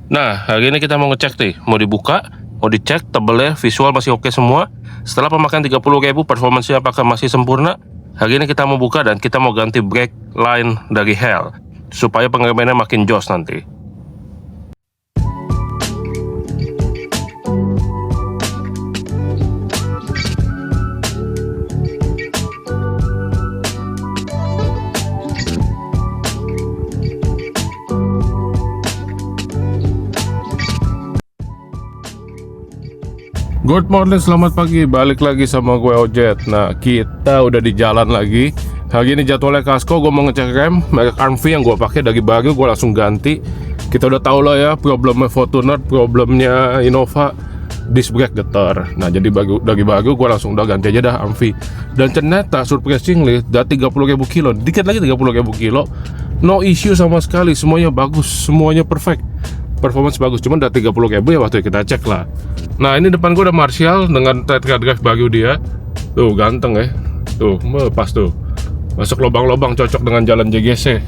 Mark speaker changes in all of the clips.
Speaker 1: Nah, hari ini kita mau ngecek nih, mau dibuka, mau dicek tebelnya, visual masih oke semua. Setelah pemakaian 30.000, performanya apakah masih sempurna? Hari ini kita mau buka dan kita mau ganti brake line dari Hell supaya pengeremannya makin jos nanti. Good morning, selamat pagi. Balik lagi sama gue Ojet. Nah, kita udah di jalan lagi. Hari ini jadwalnya kasko, gue mau ngecek rem merek Armvi yang gue pakai dari baru, gue langsung ganti. Kita udah tahu lah ya problemnya Fortuner, problemnya Innova, disc brake getar. Nah, jadi dari baru gue langsung udah ganti aja dah Armvi. Dan ternyata surprisingly dari 30.000 kilo, dikit lagi 30.000 kilo, no issue sama sekali, semuanya bagus, semuanya perfect. Performance bagus, cuman udah 30.000 ya waktu kita cek lah. Nah, ini depan gue ada Martial dengan Tetra Drive baru dia. Tuh, ganteng ya. Tuh, pas tuh. Masuk lubang-lubang, cocok dengan jalan JGC.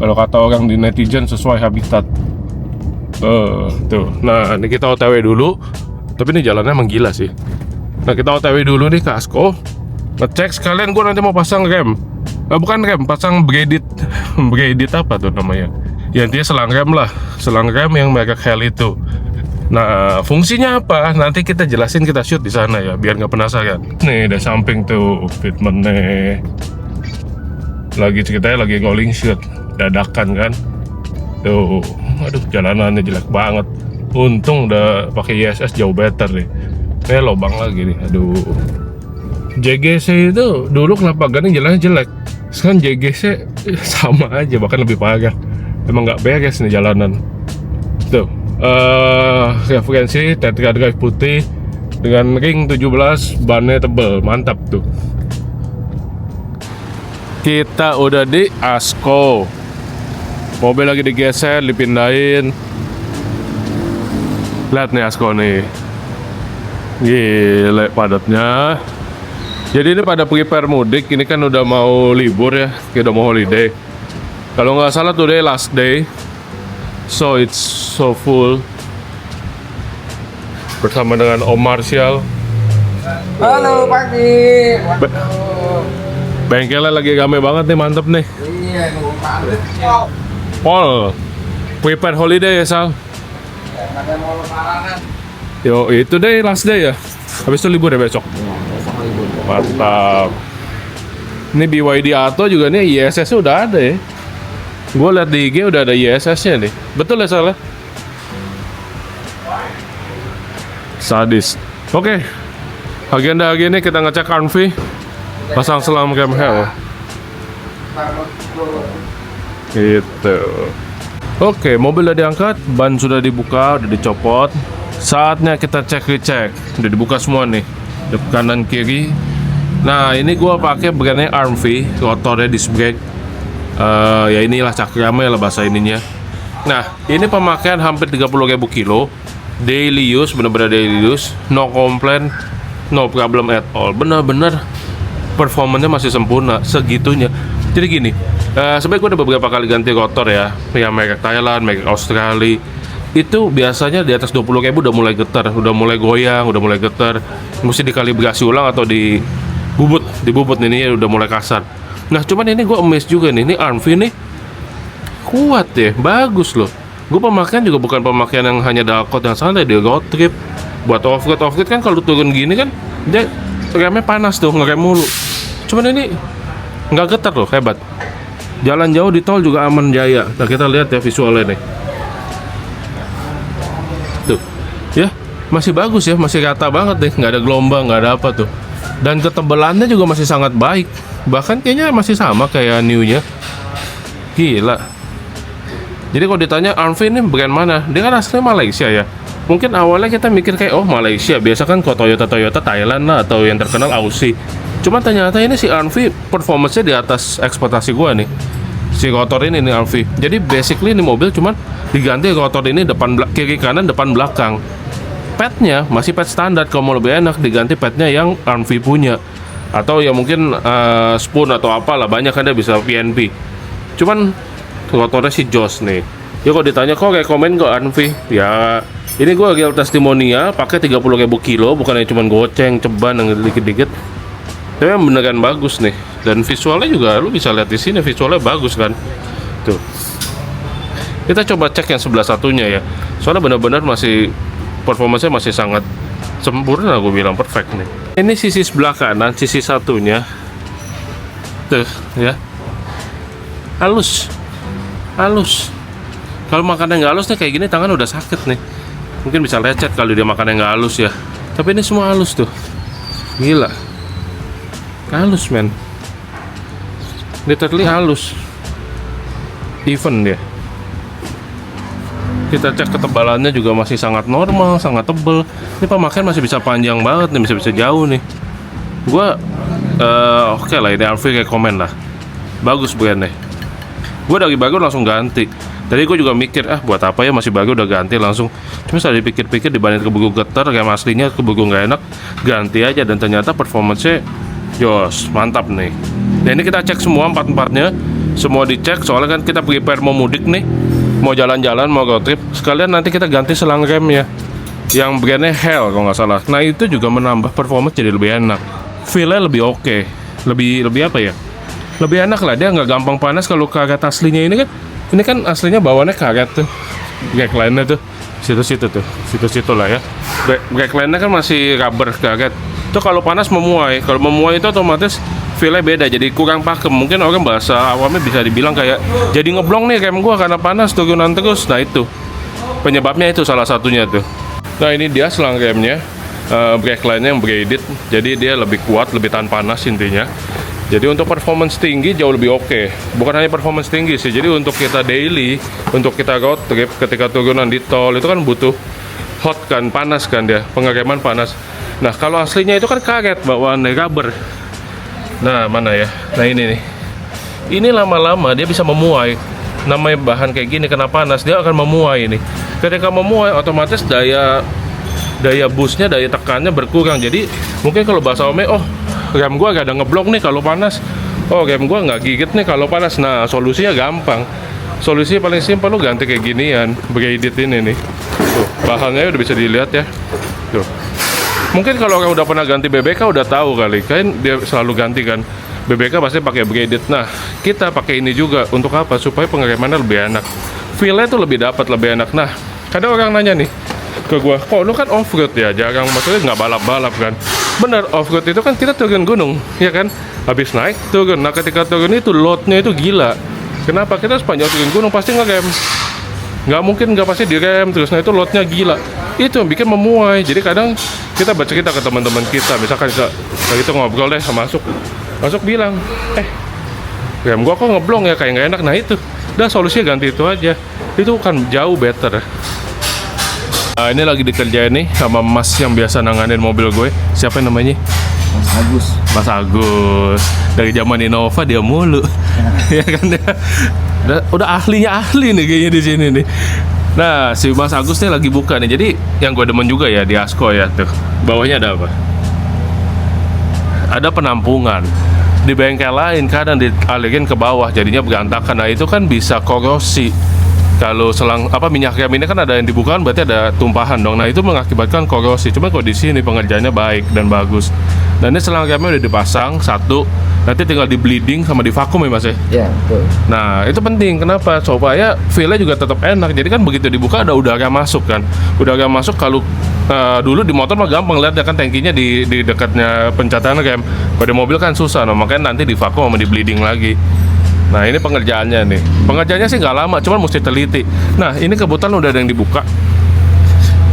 Speaker 1: Kalau kata orang di netizen, sesuai habitat. Tuh. Nah, ini kita OTW dulu. Tapi ini jalannya emang gila sih. Nah, kita OTW dulu nih ke Asko. Ngecek sekalian gue nanti mau pasang rem. Bukan rem, pasang braided. Braided apa tuh namanya? Ya intinya selang rem lah. Selang rem yang merek Hell itu. Nah, fungsinya apa? Nanti kita jelasin, kita shoot di sana ya, biar nggak penasaran. Nih, dari samping tuh fitment nih. Lagi ceritanya lagi rolling shoot, dadakan kan. Tuh, aduh jalanannya jelek banget. Untung udah pakai ISS jauh better nih. Ini lobang lagi nih, aduh. JGC itu dulu kelapa gading jalannya jelek. Sekarang JGC sama aja, bahkan lebih parah. Emang nggak beres nih jalanan. Tuh. Referensi Tetra Drive putih dengan ring 17, bannya tebel, mantap tuh. Kita udah di Asko, mobil lagi digeser, dipindahin. Lihat nih Asko nih, gile padatnya. Jadi ini pada prepare mudik, ini kan udah mau libur ya, udah mau holiday. Kalau nggak salah today last day, so it's so full. Bersama dengan Om Martial.
Speaker 2: Halo pagi.
Speaker 1: Bengkelnya lagi rame banget nih, mantep nih.
Speaker 2: Iya, nunggu pagi.
Speaker 1: Paul, prepare holiday ya Sal?
Speaker 2: Ada mau lebaran.
Speaker 1: Yo, itu deh last day ya. Habis itu libur ya besok. Mantap. Ini BYD Atto juga nih, ISS udah ada ya. Gue liat di IG udah ada ISS-nya nih. Betul ya Sal? Sadis. Oke. Agenda hari ini kita ngecek Armvi, pasang selang rem Hell. Gitu. Oke, mobil udah diangkat, ban sudah dibuka, udah dicopot. Saatnya kita cek recek. Udah dibuka semua nih, depan kanan kiri. Nah, ini gua pakai brandnya Armvi, rotornya disc brake. Ya inilah cakramnya lah bahasa ininya. Nah, ini pemakaian hampir 30.000 kilo. Daily use, bener-bener daily use, no complaint, no problem at all. Bener-bener performanya masih sempurna segitunya. Jadi gini, sebenarnya gue udah beberapa kali ganti rotor ya, yang merek Thailand, merek Australia. Itu biasanya di atas 20.000 udah mulai getar, udah mulai goyang, udah mulai getar. Mesti dikalibrasi ulang atau dibubut ini ya udah mulai kasar. Nah cuman ini gue amazed juga nih, ini Armvi nih kuat ya, bagus loh. Gue pemakaian juga bukan pemakaian yang hanya dakot yang santai, dia road trip. Buat off-road kan kalau turun gini kan dia remnya panas tuh, ngerem mulu. Cuman ini nggak getar loh, hebat. Jalan jauh di tol juga aman jaya. Nah kita lihat ya visualnya nih. Tuh, ya masih bagus ya, masih rata banget deh, nggak ada gelombang, nggak ada apa tuh. Dan ketebalannya juga masih sangat baik. Bahkan kayaknya masih sama kayak new-nya. Gila. Jadi kalau ditanya Armvi ini brand mana? Dia kan aslinya Malaysia ya. Mungkin awalnya kita mikir kayak oh Malaysia, biasa kan kok Toyota Thailand lah atau yang terkenal Aussie. Cuman ternyata ini si Armvi performance-nya di atas ekspektasi gua nih. Si rotor ini nih Armvi. Jadi basically ini mobil cuman diganti rotor ini kiri kanan depan belakang. Padnya masih pad standar, kalau mau lebih enak diganti padnya yang Armvi punya. Atau ya mungkin spoon atau apalah, banyak kan dia bisa PNP. Cuman rotornya si Jos nih. Ya kalau ditanya kok rekomen kok Anvi? Ya ini gue real testimonial pakai 30.000 kilo, bukannya cuma goceng, ceban yang dikit-dikit. Tapi yang beneran bagus nih. Dan visualnya juga lu bisa lihat di sini, visualnya bagus kan. Tuh. Kita coba cek yang sebelah satunya ya. Soalnya benar-benar masih performanya masih sangat sempurna, gue bilang perfect nih. Ini sisi sebelah kanan, sisi satunya. Tuh ya. Halus. Halus. Kalau makannya nggak halus nih kayak gini tangan udah sakit nih. Mungkin bisa lecet kalau dia makannya nggak halus ya. Tapi ini semua halus tuh. Gila. Halus men. Literally halus. Even dia. Kita cek ketebalannya juga masih sangat normal, sangat tebel. Ini pemakaian masih bisa panjang banget nih, bisa jauh nih. Gua oke lah, ini Anvi rekomen lah. Bagus brandnya. Gue dari baru langsung ganti. Tadi gue juga mikir, buat apa ya masih baru udah ganti langsung. Cuma setelah dipikir-pikir dibanding keburu getar, kayak aslinya keburu nggak enak, ganti aja. Dan ternyata performance-nya jos, mantap nih. Dan ini kita cek semua empat-empatnya, semua dicek. Soalnya kan kita prepare mau mudik nih, mau jalan-jalan, mau road trip. Sekalian nanti kita ganti selang remnya, yang brandnya Hell kalau nggak salah. Nah itu juga menambah performance jadi lebih enak, feel-nya lebih oke, lebih apa ya? Lebih enak lah, dia nggak gampang panas. Kalau karet aslinya ini kan aslinya bawaannya karet tuh, backline-nya tuh situ-situ lah ya. Backline-nya kan masih rubber karet. Itu kalau panas memuai, kalau memuai itu otomatis feel-nya beda, jadi kurang pakem. Mungkin orang bahasa awamnya bisa dibilang kayak jadi ngeblong nih rem gua karena panas turunan terus. Nah itu penyebabnya, itu salah satunya tuh. Nah ini dia selang remnya, backline-nya yang braided, jadi dia lebih kuat, lebih tahan panas intinya. Jadi untuk performance tinggi jauh lebih oke. Bukan hanya performance tinggi sih, jadi untuk kita daily, untuk kita road trip ketika turunan di tol itu kan butuh hot kan, panas kan dia, pengereman panas. Nah kalau aslinya itu kan karet bawaan rubber. Nah mana ya, nah ini nih, ini lama-lama dia bisa memuai. Namanya bahan kayak gini kena panas dia akan memuai nih. Ketika memuai otomatis daya boostnya, daya tekannya berkurang. Jadi mungkin kalau bahasa omnya, rem gua gak ada ngeblok nih kalau panas, rem gua nggak gigit nih kalau panas. Nah solusinya gampang, solusinya paling simpel, lu ganti kayak ginian, braided ini nih. Tuh bahannya udah bisa dilihat ya. Tuh mungkin kalau orang udah pernah ganti BBK udah tahu kali, kan dia selalu ganti kan BBK pasti pakai braided. Nah kita pakai ini juga untuk apa? Supaya pengeremannya lebih enak, feel-nya tuh lebih dapat, lebih enak. Nah kadang orang nanya nih ke gua, kok lu kan off-road ya, jarang, maksudnya nggak balap-balap kan. Bener, off-road itu kan kita turun gunung, ya kan? Habis naik, turun. Nah ketika turun itu loadnya itu gila. Kenapa? Kita sepanjang turun gunung pasti ngerem. Nggak mungkin nggak pasti direm terus. Nah itu loadnya gila. Itu yang bikin memuai. Jadi kadang kita bercerita ke teman-teman kita, misalkan kita ngobrol deh, masuk bilang, rem gua kok ngeblong ya, kayak nggak enak. Nah itu, udah solusinya ganti itu aja. Itu kan jauh better. Nah, ini lagi dikerjain nih sama Mas yang biasa nanganin mobil gue. Siapa namanya?
Speaker 2: Mas Agus.
Speaker 1: Mas Agus. Dari zaman Innova dia mulu. Ya kan dia. Udah ahlinya ahli nih kayaknya di sini nih. Nah, si Mas Agus nih lagi buka nih. Jadi yang gue demen juga ya di Asko ya tuh. Bawahnya ada apa? Ada penampungan. Di bengkel lain kadang dialirin ke bawah jadinya berantakan. Nah, itu kan bisa korosi. Kalau minyak rem ini kan ada yang dibuka, berarti ada tumpahan dong. Nah itu mengakibatkan korosi. Cuma kalau di sini pengerjaannya baik dan bagus. Dan ini selang remnya udah dipasang satu, nanti tinggal di bleeding sama di vakum ya mas ya.
Speaker 2: Iya betul.
Speaker 1: Nah itu penting, kenapa? Supaya feel-nya juga tetap enak. Jadi kan begitu dibuka ada udara masuk kan. Udara masuk kalau dulu di motor mah gampang lihat ya kan, tangkinya di dekatnya pencatan rem. Pada mobil kan susah, makanya nanti di vakum sama di bleeding lagi. Nah ini pengerjaannya nih. Pengerjaannya sih nggak lama, cuman mesti teliti. Nah ini kebetulan udah ada yang dibuka.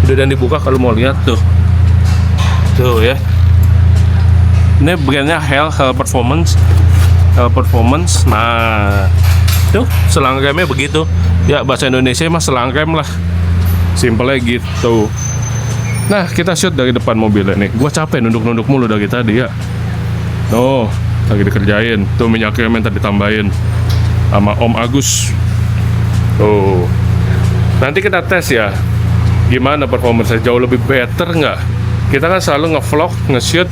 Speaker 1: Udah ada yang dibuka kalau mau lihat tuh. Tuh ya. Ini brandnya Hell Performance. Performance. Nah tuh selang remnya begitu. Ya bahasa Indonesia mah selang rem lah. Simpelnya gitu. Nah kita shoot dari depan mobilnya nih. Gua capek nunduk-nunduk mulu dari tadi ya. Oh lagi dikerjain tuh, minyak rem yang tadi ditambahin sama Om Agus. Tuh nanti kita tes ya gimana performance jauh lebih better nggak. Kita kan selalu ngevlog, nge-shoot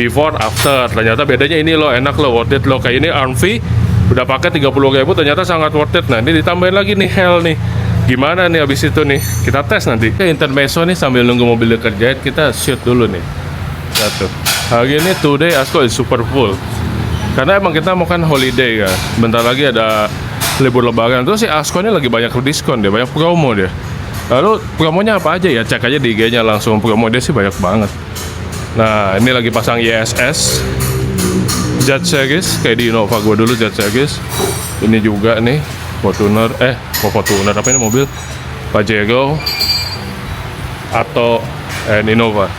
Speaker 1: before after, ternyata bedanya ini loh, enak loh, worth it loh. Kayak ini Anvi Udah pakai 30.000 ternyata sangat worth it. Nah ini ditambahin lagi nih Hell nih. Gimana nih abis itu nih? Kita tes nanti. Intermezzo nih sambil nunggu mobil kerjain, kita shoot dulu nih. Satu. Hari ini today Asko is super full. Karena emang kita mau kan holiday kan. Bentar lagi ada libur lebaran. Terus si Asko ini lagi banyak diskon dia, banyak promo dia. Lalu promonya apa aja ya? Cek aja di IG-nya langsung. Promo dia sih banyak banget. Nah ini lagi pasang ISS Z Series kayak di Innova gue dulu Z Series. Ini juga nih Fortuner, Fortuner apa ini mobil? Pajero atau Innova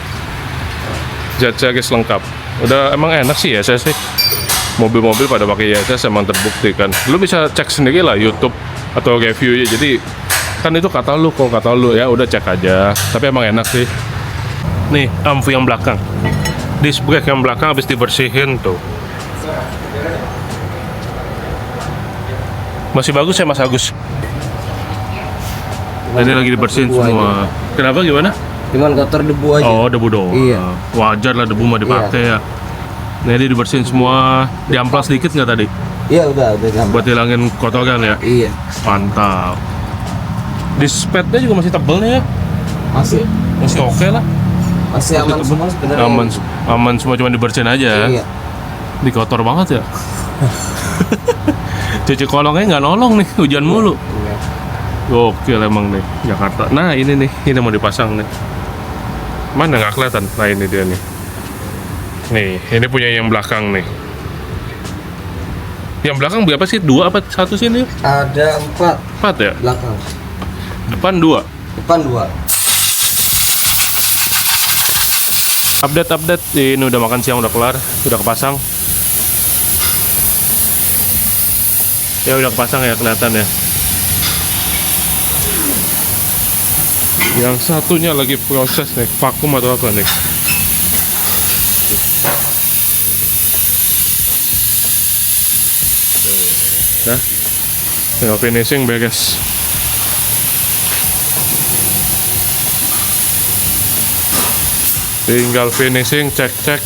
Speaker 1: Z Series lengkap. Udah emang enak sih ISS sih. Mobil-mobil pada pakai ISS emang terbukti kan. Lu bisa cek sendiri lah YouTube atau review ya. Jadi kan itu kata lu ya udah cek aja. Tapi emang enak sih. Nih amfi yang belakang. Disc brake yang belakang habis dibersihin tuh. Masih bagus ya Mas Agus. Tadi lagi dibersihin semua. Kenapa gimana?
Speaker 2: Cuman kotor debu aja.
Speaker 1: Oh debu doang.
Speaker 2: Iya.
Speaker 1: Wajar lah debu mah dipakai ya. Nah ini dibersihin semua. Diamplas dikit nggak tadi?
Speaker 2: Iya udah gampang.
Speaker 1: Buat hilangin kotoran ya.
Speaker 2: Iya.
Speaker 1: Mantap. Dispatnya juga masih tebel nih ya. Masih oke lah.
Speaker 2: Masih aman semua sebenarnya.
Speaker 1: Aman semua, cuma dibersihin aja.
Speaker 2: Iya.
Speaker 1: Di kotor banget ya. Cuci kolongnya nggak nolong nih, hujan mulu.
Speaker 2: Iya.
Speaker 1: Gokil emang nih Jakarta. Nah ini nih, ini mau dipasang nih. Mana nggak kelihatan? Nah ini dia nih. Nih, ini punya yang belakang nih. Yang belakang berapa sih? 2 apa 1 sih nih?
Speaker 2: Ada 4
Speaker 1: 4 ya?
Speaker 2: belakang.
Speaker 1: Depan 2.
Speaker 2: Depan 2.
Speaker 1: Update. Ini udah makan siang, udah kelar, udah kepasang. Ya udah kepasang ya, kelihatan ya. Yang satunya lagi proses nih, vakum atau apa nih? Nah, tinggal finishing beres. Tinggal finishing, cek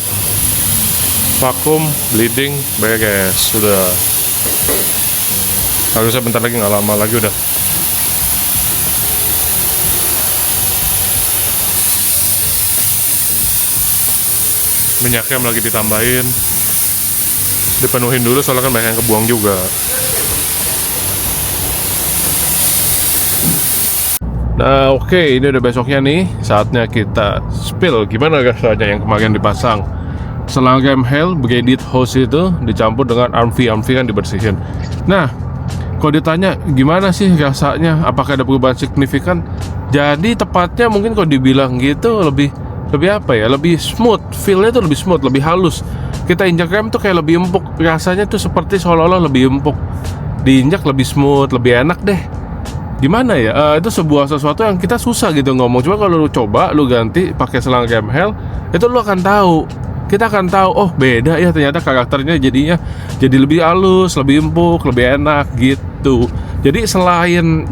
Speaker 1: vakum, bleeding, beres, sudah. Harusnya bentar lagi, nggak lama lagi udah. Minyaknya lagi ditambahin, dipenuhin dulu soalnya kan banyak yang kebuang juga. Nah oke, ini udah besoknya nih, saatnya kita spill gimana rasanya yang kemarin dipasang. Selangkam Hell Brigade hose itu dicampur dengan amfi kan dibersihin. Nah kalau ditanya gimana sih rasanya, apakah ada perubahan signifikan? Jadi tepatnya mungkin kalau dibilang gitu lebih apa ya, lebih smooth, feel-nya tuh lebih smooth, lebih halus. Kita injak rem tuh kayak lebih empuk, rasanya tuh seperti seolah-olah lebih empuk. Diinjak lebih smooth, lebih enak deh. Gimana ya, itu sebuah sesuatu yang kita susah gitu ngomong. Cuma kalau lu coba, lu ganti pakai selang rem Hell, itu lu akan tahu. Kita akan tahu, oh beda ya ternyata karakternya jadinya jadi lebih halus, lebih empuk, lebih enak gitu. Jadi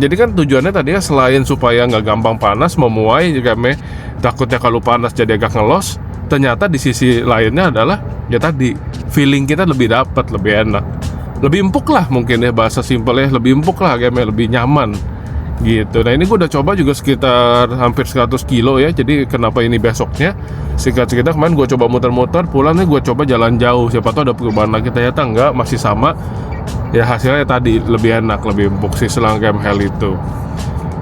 Speaker 1: jadi kan tujuannya tadinya selain supaya nggak gampang panas, memuai remnya, takutnya kalau panas jadi agak ngelos. Ternyata di sisi lainnya adalah ya tadi feeling kita lebih dapat, lebih enak, lebih empuk lah mungkin ya, bahasa simpelnya lebih empuk lah remnya, lebih nyaman gitu. Nah ini gue udah coba juga sekitar hampir 100 kilo ya. Jadi kenapa ini besoknya, singkat cerita kemarin gue coba muter-muter, pulangnya gue coba jalan jauh, siapa tahu ada perubahan lagi. Ternyata enggak, masih sama ya, hasilnya tadi lebih enak, lebih empuk si selang rem Hell itu.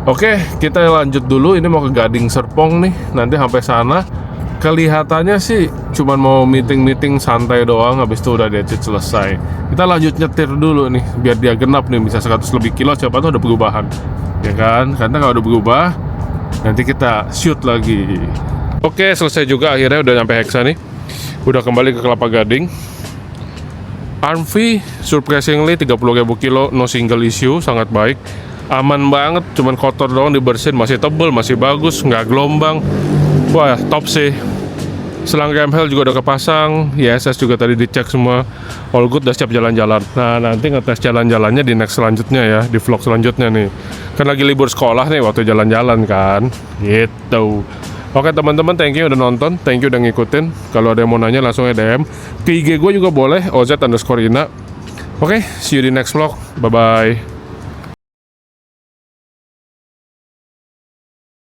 Speaker 1: Oke, kita lanjut dulu. Ini mau ke Gading Serpong nih, nanti sampai sana kelihatannya sih cuman mau meeting santai doang, habis itu udah decit selesai. Kita lanjut nyetir dulu nih biar dia genap nih, bisa 100 lebih kilo, siapa tahu ada perubahan ya kan, karena kalau udah berubah nanti kita shoot lagi. Oke, selesai juga akhirnya, udah nyampe Hexa nih, udah kembali ke Kelapa Gading. Armfi surprisingly 30.000 kilo, no single issue, sangat baik, aman banget, cuman kotor doang dibersihin, masih tebel, masih bagus, nggak gelombang. Wah top sih. Selang rem Hell juga udah kepasang, ISS juga tadi dicek semua, all good, udah siap jalan-jalan. Nah nanti ngetes jalan-jalannya di next selanjutnya ya, di vlog selanjutnya nih. Kan lagi libur sekolah nih waktu jalan-jalan kan, gitu. Oke teman-teman, thank you udah nonton, thank you udah ngikutin. Kalau ada yang mau nanya langsung DM ke IG gue juga boleh, oz_ina. Oke, see you di next vlog. Bye-bye.